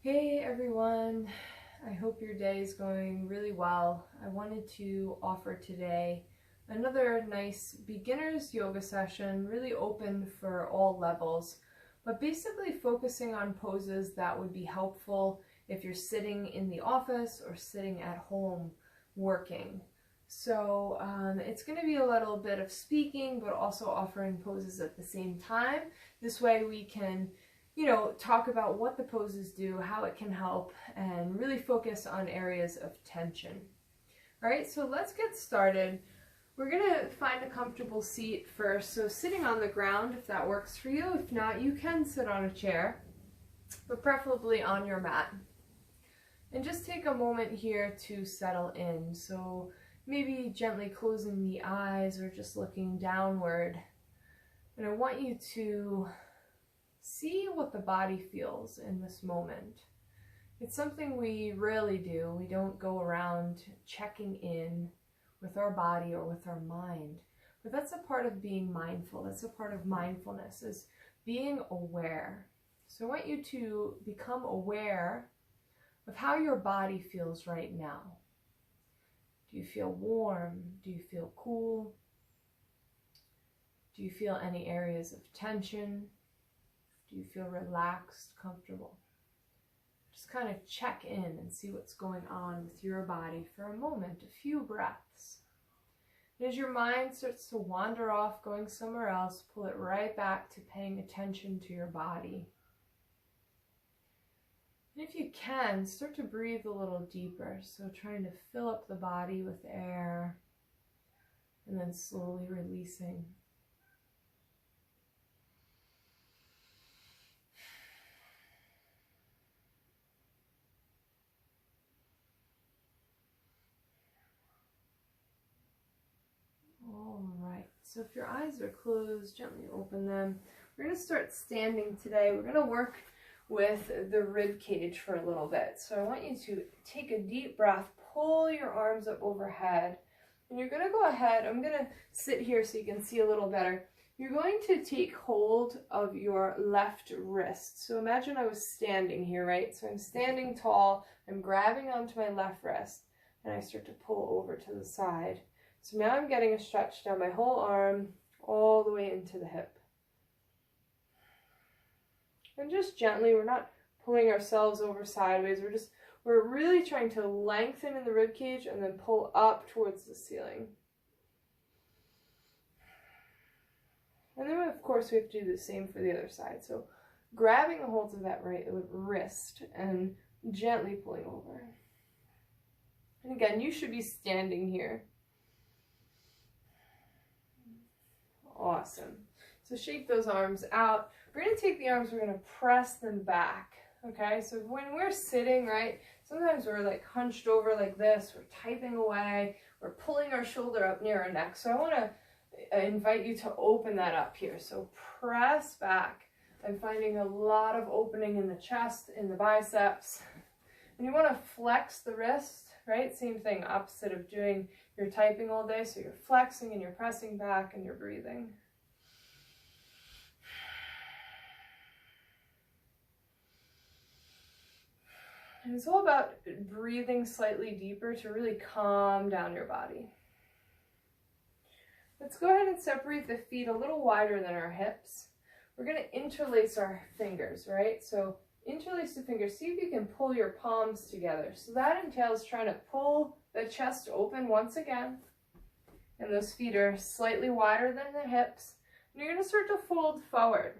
Hey everyone, I hope your day is going really well. I wanted to offer today another nice beginner's yoga session, really open for all levels, but basically focusing on poses that would be helpful if you're sitting in the office or sitting at home working. So it's going to be a little bit of speaking, but also offering poses at the same time. This way we can talk about what the poses do, how it can help, and really focus on areas of tension. All right, so let's get started. We're gonna find a comfortable seat first. So sitting on the ground, if that works for you. If not, you can sit on a chair, but preferably on your mat. And just take a moment here to settle in. So maybe gently closing the eyes or just looking downward. And I want you to see what the body feels in this moment. It's something we rarely do. We don't go around checking in with our body or with our mind. But that's a part of being mindful. That's a part of mindfulness, is being aware. So I want you to become aware of how your body feels right now. Do you feel warm? Do you feel cool? Do you feel any areas of tension? Do you feel relaxed, comfortable? Just kind of check in and see what's going on with your body for a moment, a few breaths. And as your mind starts to wander off, going somewhere else, pull it right back to paying attention to your body. And if you can, start to breathe a little deeper. So trying to fill up the body with air and then slowly releasing. All right, so if your eyes are closed, gently open them. We're going to start standing today. We're going to work with the rib cage for a little bit. So I want you to take a deep breath, pull your arms up overhead, and you're going to go ahead. I'm going to sit here so you can see a little better. You're going to take hold of your left wrist. So imagine I was standing here, right? So I'm standing tall, I'm grabbing onto my left wrist, and I start to pull over to the side. So now I'm getting a stretch down my whole arm, all the way into the hip. And just gently, we're not pulling ourselves over sideways, we're really trying to lengthen in the rib cage and then pull up towards the ceiling. And then of course we have to do the same for the other side. So grabbing a hold of that right wrist and gently pulling over. And again, you should be standing here. Awesome. So shake those arms out. We're going to take the arms, we're going to press them back. Okay, so when we're sitting, right, sometimes we're like hunched over like this, we're typing away, we're pulling our shoulder up near our neck. So I want to invite you to open that up here. So press back. I'm finding a lot of opening in the chest, in the biceps. And you want to flex the wrist, right? Same thing, opposite of doing your typing all day. So you're flexing and you're pressing back and you're breathing. And it's all about breathing slightly deeper to really calm down your body. Let's go ahead and separate the feet a little wider than our hips. We're going to interlace our fingers, right? So interlace the fingers. See if you can pull your palms together. So that entails trying to pull the chest open once again. And those feet are slightly wider than the hips. And you're going to start to fold forward.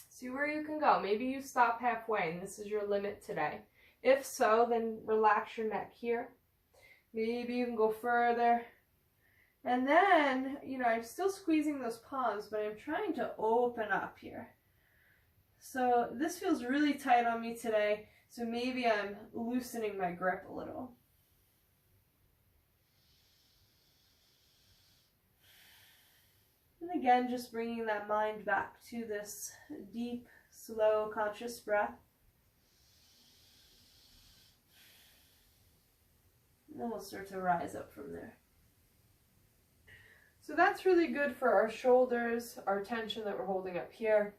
See where you can go. Maybe you stop halfway and this is your limit today. If so, then relax your neck here. Maybe you can go further. And then, I'm still squeezing those palms, but I'm trying to open up here. So this feels really tight on me today, so maybe I'm loosening my grip a little. And again, just bringing that mind back to this deep, slow, conscious breath. And then we'll start to rise up from there. So that's really good for our shoulders, our tension that we're holding up here.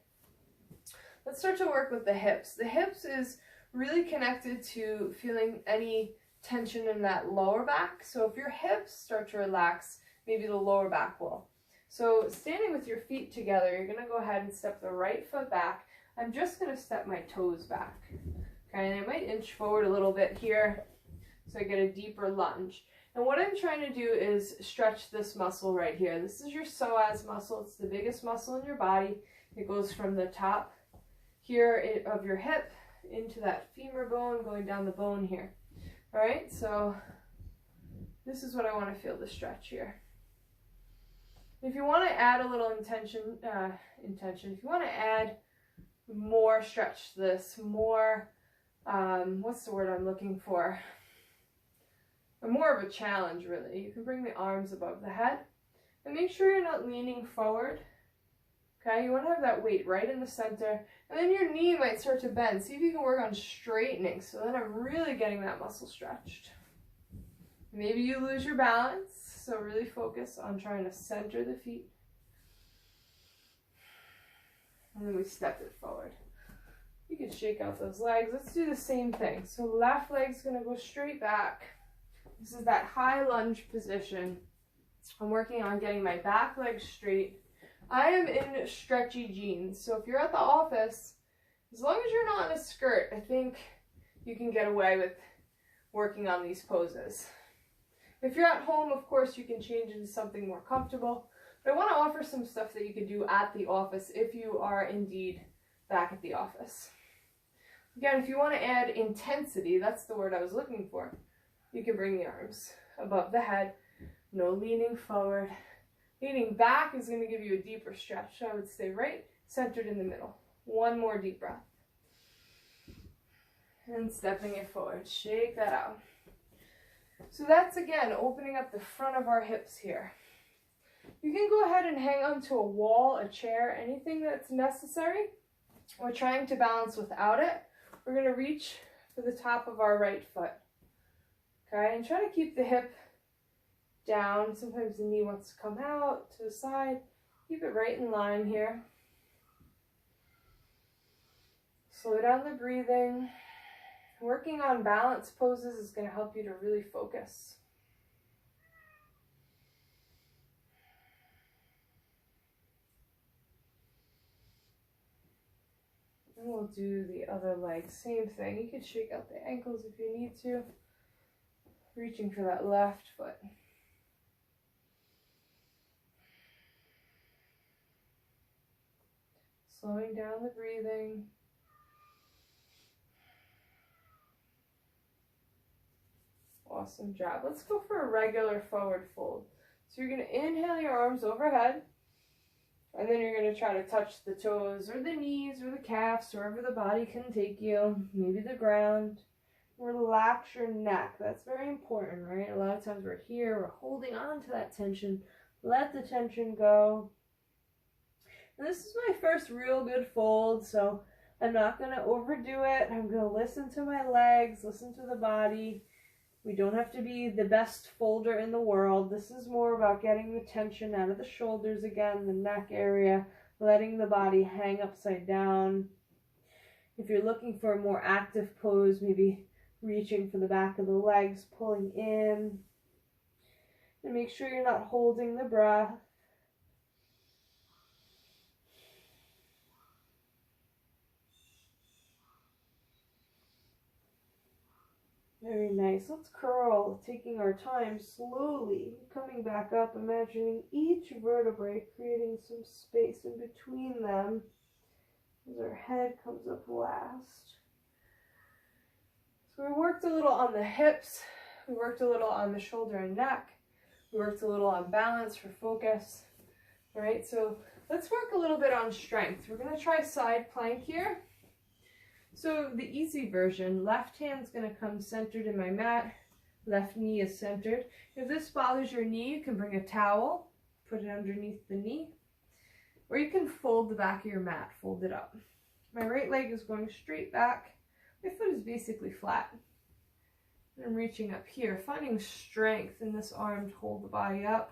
Let's start to work with the hips. The hips is really connected to feeling any tension in that lower back. So if your hips start to relax, maybe the lower back will. So standing with your feet together, you're going to go ahead and step the right foot back. I'm just going to step my toes back. Okay, and I might inch forward a little bit here so I get a deeper lunge. And what I'm trying to do is stretch this muscle right here. This is your psoas muscle. It's the biggest muscle in your body. It goes from the top here of your hip into that femur bone, going down the bone here. All right, so this is what I want to feel the stretch here. If you want to add a little intention, if you want to add more stretch to this, more, what's the word I'm looking for? Or more of a challenge, really. You can bring the arms above the head and make sure you're not leaning forward. Okay, you want to have that weight right in the center, and then your knee might start to bend. See if you can work on straightening, so then I'm really getting that muscle stretched. Maybe you lose your balance, so really focus on trying to center the feet. And then we step it forward. You can shake out those legs. Let's do the same thing. So left leg's going to go straight back. This is that high lunge position. I'm working on getting my back leg straight. I am in stretchy jeans, so if you're at the office, as long as you're not in a skirt, I think you can get away with working on these poses. If you're at home, of course, you can change into something more comfortable, but I want to offer some stuff that you can do at the office if you are indeed back at the office. Again, if you want to add intensity, that's the word I was looking for, you can bring the arms above the head, no leaning forward. Leaning back is going to give you a deeper stretch, so I would stay right centered in the middle. One more deep breath. And stepping it forward. Shake that out. So that's, again, opening up the front of our hips here. You can go ahead and hang onto a wall, a chair, anything that's necessary. We're trying to balance without it. We're going to reach for the top of our right foot. Okay, and try to keep the hip down. Sometimes the knee wants to come out to the side. Keep it right in line here. Slow down the breathing. Working on balance poses is going to help you to really focus. And we'll do the other leg. Same thing. You can shake out the ankles if you need to. Reaching for that left foot. Slowing down the breathing. Awesome job. Let's go for a regular forward fold. So you're going to inhale your arms overhead, and then you're going to try to touch the toes or the knees or the calves, wherever the body can take you, maybe the ground. Relax your neck. That's very important, right? A lot of times we're here, we're holding on to that tension. Let the tension go. And this is my first real good fold, so I'm not going to overdo it. I'm going to listen to my legs, listen to the body. We don't have to be the best folder in the world. This is more about getting the tension out of the shoulders again, the neck area, letting the body hang upside down. If you're looking for a more active pose, maybe reaching for the back of the legs, pulling in. And make sure you're not holding the breath. Very nice. Let's curl, taking our time slowly, coming back up, imagining each vertebrae creating some space in between them as our head comes up last. So we worked a little on the hips, we worked a little on the shoulder and neck, we worked a little on balance for focus. All right, so let's work a little bit on strength. We're going to try side plank here. So the easy version, left hand's going to come centered in my mat, left knee is centered. If this bothers your knee, you can bring a towel, put it underneath the knee, or you can fold the back of your mat, fold it up. My right leg is going straight back, my foot is basically flat. And I'm reaching up here, finding strength in this arm to hold the body up.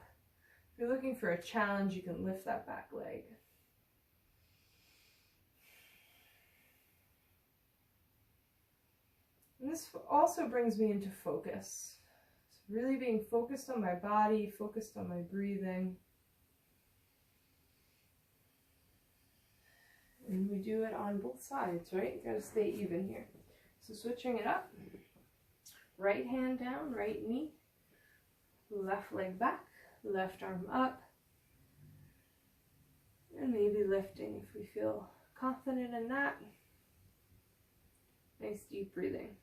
If you're looking for a challenge, you can lift that back leg. this also brings me into focus. So really being focused on my body, focused on my breathing. And we do it on both sides, right? You gotta stay even here. So switching it up. Right hand down, right knee. Left leg back, left arm up. And maybe lifting if we feel confident in that. Nice deep breathing.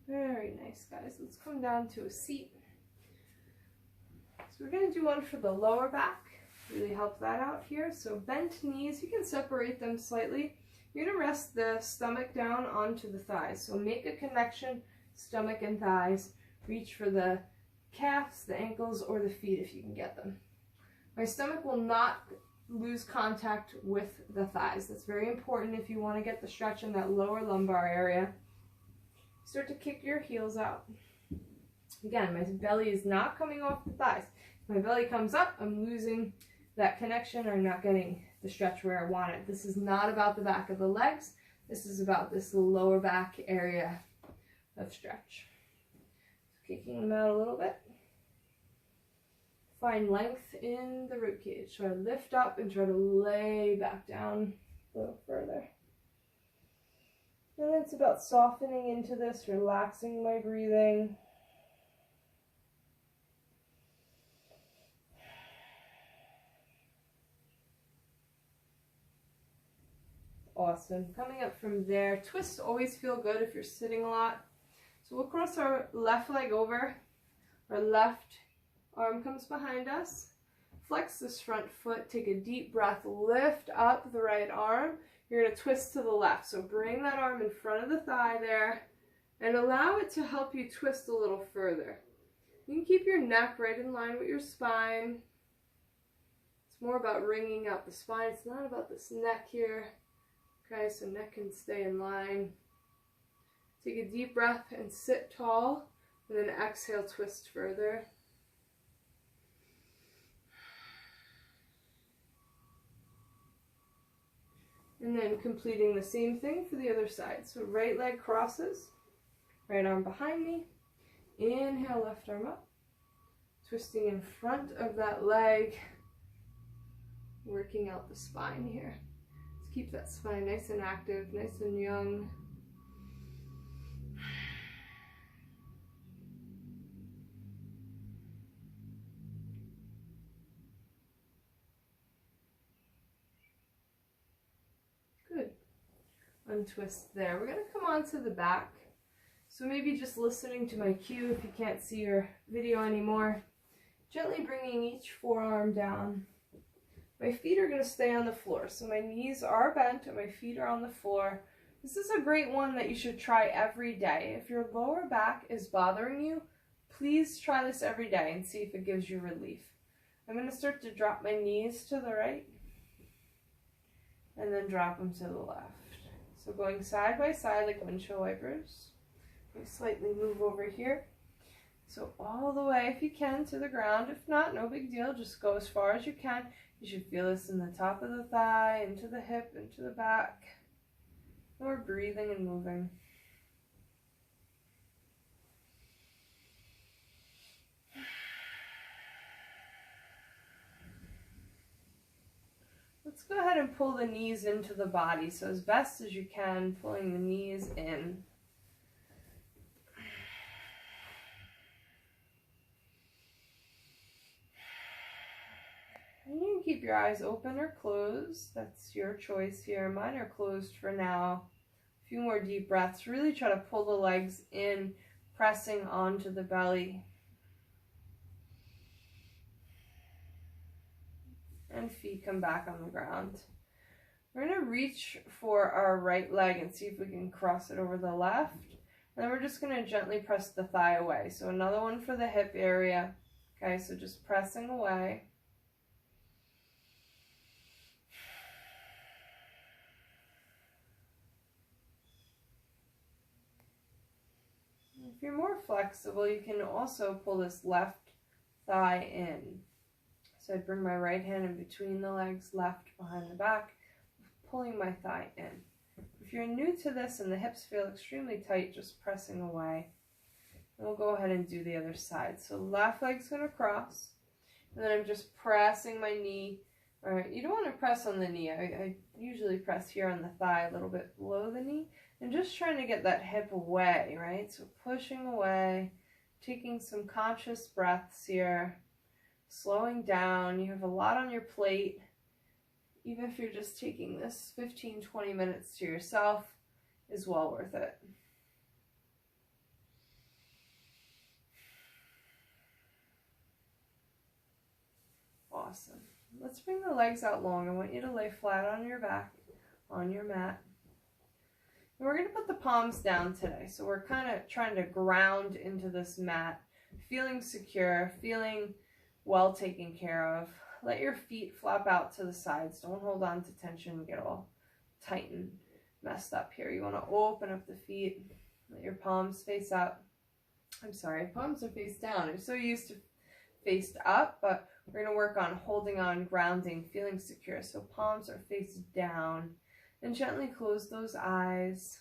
Very nice, guys. Let's come down to a seat. So we're going to do one for the lower back. Really help that out here. So bent knees, you can separate them slightly. You're going to rest the stomach down onto the thighs. So make a connection, stomach and thighs. Reach for the calves, the ankles, or the feet if you can get them. My stomach will not lose contact with the thighs. That's very important if you want to get the stretch in that lower lumbar area. Start to kick your heels out. Again, my belly is not coming off the thighs. If my belly comes up, I'm losing that connection or not getting the stretch where I want it. This is not about the back of the legs. This is about this lower back area of stretch. Kicking them out a little bit. Find length in the rib cage. Try to lift up and try to lay back down a little further. And it's about softening into this, relaxing my breathing. Awesome. Coming up from there, twists always feel good if you're sitting a lot. So we'll cross our left leg over, our left arm comes behind us. Flex this front foot, take a deep breath, lift up the right arm. You're going to twist to the left. So bring that arm in front of the thigh there and allow it to help you twist a little further. You can keep your neck right in line with your spine. It's more about ringing out the spine. It's not about this neck here. Okay, so neck can stay in line. Take a deep breath and sit tall, and then exhale, twist further. And then completing the same thing for the other side. So right leg crosses, right arm behind me. Inhale, left arm up. Twisting in front of that leg, working out the spine here. Let's keep that spine nice and active, nice and young. Good. Untwist there. We're going to come on to the back. So maybe just listening to my cue if you can't see your video anymore. Gently bringing each forearm down. My feet are going to stay on the floor. So my knees are bent and my feet are on the floor. This is a great one that you should try every day. If your lower back is bothering you, please try this every day and see if it gives you relief. I'm going to start to drop my knees to the right and then drop them to the left. So going side by side like windshield wipers. You slightly move over here. So all the way, if you can, to the ground. If not, no big deal. Just go as far as you can. You should feel this in the top of the thigh, into the hip, into the back. More breathing and moving. Let's go ahead and pull the knees into the body. So as best as you can, pulling the knees in. And you can keep your eyes open or closed. That's your choice here. Mine are closed for now. A few more deep breaths. Really try to pull the legs in, pressing onto the belly. And feet come back on the ground. We're going to reach for our right leg and see if we can cross it over the left. And then we're just going to gently press the thigh away. So another one for the hip area. Okay, so just pressing away. If you're more flexible, you can also pull this left thigh in. So I'd bring my right hand in between the legs, left behind the back, pulling my thigh in. If you're new to this and the hips feel extremely tight, just pressing away. And we'll go ahead and do the other side. So left leg's going to cross, and then I'm just pressing my knee. Or you don't want to press on the knee. I usually press here on the thigh, a little bit below the knee, and just trying to get that hip away, right? So pushing away, taking some conscious breaths here, slowing down. You have a lot on your plate. Even if you're just taking this 15-20 minutes to yourself, is well worth it. Awesome. Let's bring the legs out long. I want you to lay flat on your back, on your mat. And we're going to put the palms down today. So we're kind of trying to ground into this mat, feeling secure, feeling well taken care of. Let your feet flap out to the sides. Don't hold on to tension and get all tight and messed up here. You want to open up the feet. Let your palms face up. I'm sorry, palms are face down. I'm so used to faced up, but we're going to work on holding on, grounding, feeling secure. So palms are face down, and gently close those eyes.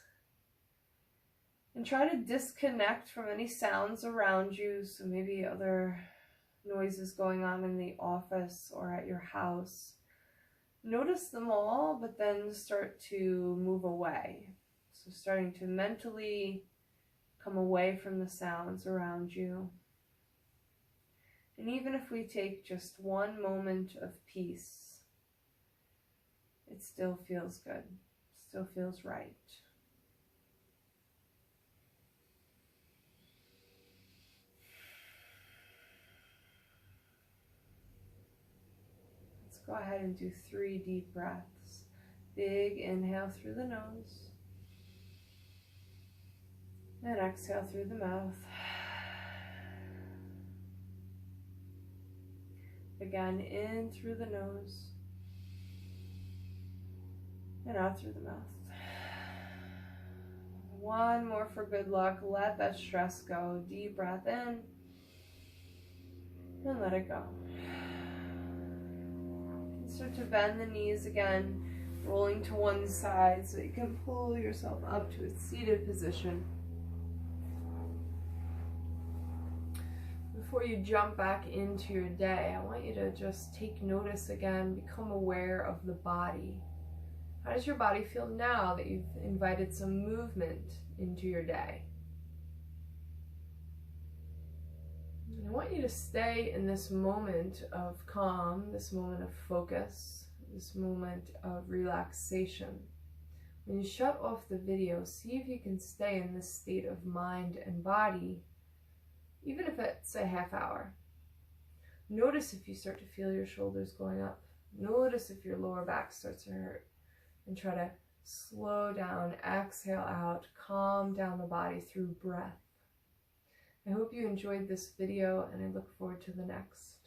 And try to disconnect from any sounds around you. So maybe other noises going on in the office or at your house. Notice them all, but then start to move away. So starting to mentally come away from the sounds around you. And even if we take just one moment of peace, it still feels good, still feels right. Let's go ahead and do 3 deep breaths. Big inhale through the nose, and exhale through the mouth. Again, in through the nose and out through the mouth. One more for good luck. Let that stress go. Deep breath in and let it go. Start to bend the knees again, rolling to one side so you can pull yourself up to a seated position. Before you jump back into your day, I want you to just take notice again, become aware of the body. How does your body feel now that you've invited some movement into your day? And I want you to stay in this moment of calm, this moment of focus, this moment of relaxation. When you shut off the video, see if you can stay in this state of mind and body, even if it's a half hour. Notice if you start to feel your shoulders going up. Notice if your lower back starts to hurt. And try to slow down, exhale out, calm down the body through breath. I hope you enjoyed this video, and I look forward to the next.